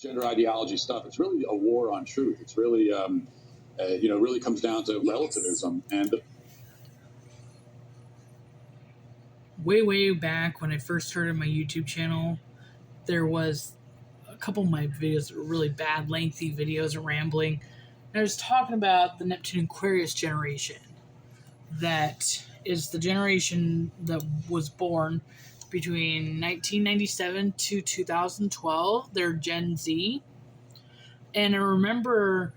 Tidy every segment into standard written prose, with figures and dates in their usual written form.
gender ideology stuff. It's really a war on truth. It's really, really comes down to relativism. And way back when I first started my YouTube channel, there was a couple of my videos that were really bad, lengthy videos of rambling. And I was talking about the Neptune Aquarius generation. That is the generation that was born between 1997 to 2012. They're Gen Z. And I remember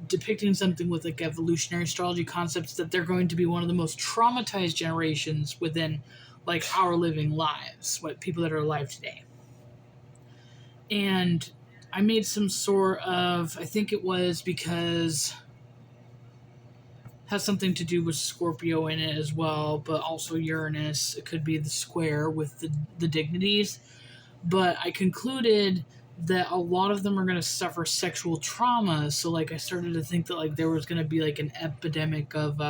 depicting something with like evolutionary astrology concepts that they're going to be one of the most traumatized generations within like our living lives, what people that are alive today. And I made some sort of, I think it was because has something to do with Scorpio in it as well, but also Uranus. It could be the square with the dignities. But I concluded that a lot of them are going to suffer sexual trauma. So, like, I started to think that, like, there was going to be, like, an epidemic of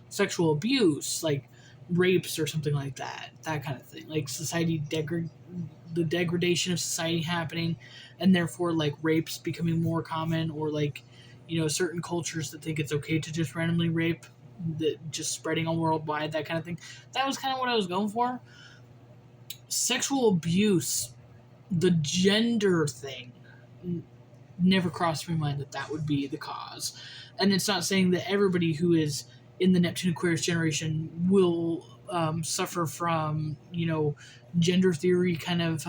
sexual abuse, like rapes or something like that kind of thing. Like, the degradation of society happening, and therefore, like, rapes becoming more common, or, like, certain cultures that think it's okay to just randomly rape, that just spreading all worldwide, that kind of thing. That was kind of what I was going for. Sexual abuse, the gender thing, never crossed my mind that would be the cause. And it's not saying that everybody who is in the Neptune Aquarius generation will suffer from, gender theory kind of,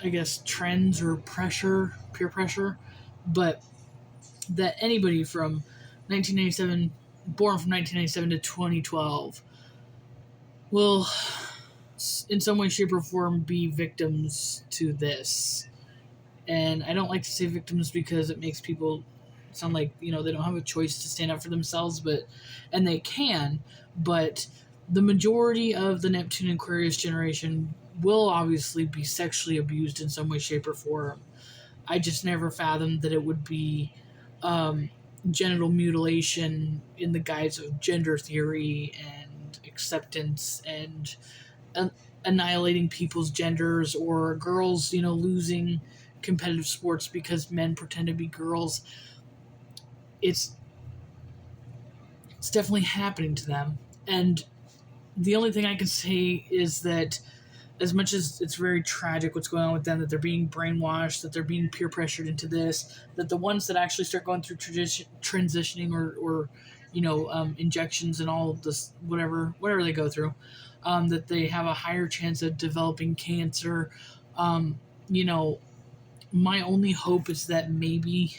I guess, trends or peer pressure, but that anybody from 1997, born from 1997 to 2012, will, in some way, shape, or form, be victims to this. And I don't like to say victims because it makes people sound like, they don't have a choice to stand up for themselves, and they can, but the majority of the Neptune Aquarius generation will obviously be sexually abused in some way, shape, or form. I just never fathomed that it would be genital mutilation in the guise of gender theory and acceptance and annihilating people's genders, or girls, losing competitive sports because men pretend to be girls. It's definitely happening to them. And the only thing I can say is that as much as it's very tragic what's going on with them, that they're being brainwashed, that they're being peer pressured into this, that the ones that actually start going through transitioning or injections and all of this, whatever they go through, that they have a higher chance of developing cancer. My only hope is that maybe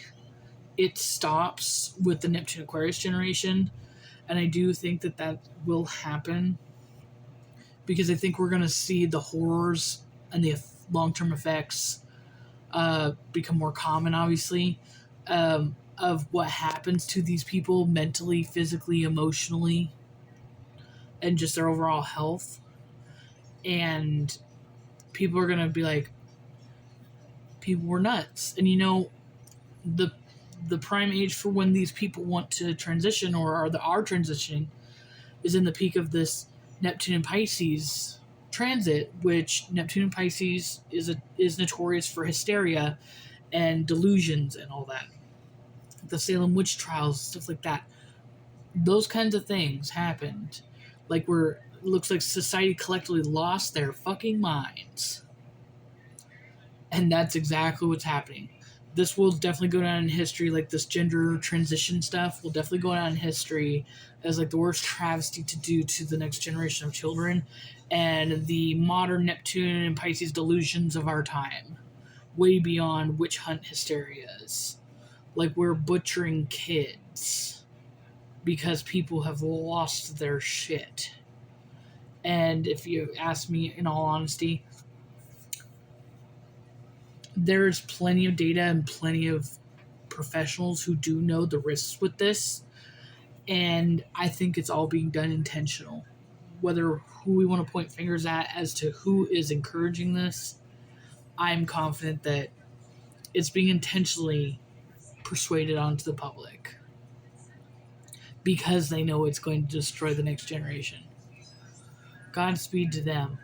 it stops with the Neptune Aquarius generation, and I do think that will happen, because I think we're going to see the horrors and the long-term effects become more common, obviously, of what happens to these people mentally, physically, emotionally, and just their overall health. And people are going to be like, people were nuts. And the prime age for when these people want to transition or are transitioning is in the peak of this Neptune and Pisces transit, which Neptune and Pisces is notorious for hysteria and delusions and all that. The Salem witch trials, stuff like that. Those kinds of things happened. Like, it looks like society collectively lost their fucking minds. And that's exactly what's happening. This will definitely go down in history, like this gender transition stuff will definitely go down in history as like the worst travesty to do to the next generation of children, and the modern Neptune and Pisces delusions of our time, way beyond witch hunt hysterias. Like, we're butchering kids because people have lost their shit. And if you ask me, in all honesty, there's plenty of data and plenty of professionals who do know the risks with this, and I think it's all being done intentional. Whether who we want to point fingers at as to who is encouraging this, I'm confident that it's being intentionally persuaded onto the public because they know it's going to destroy the next generation. Godspeed to them.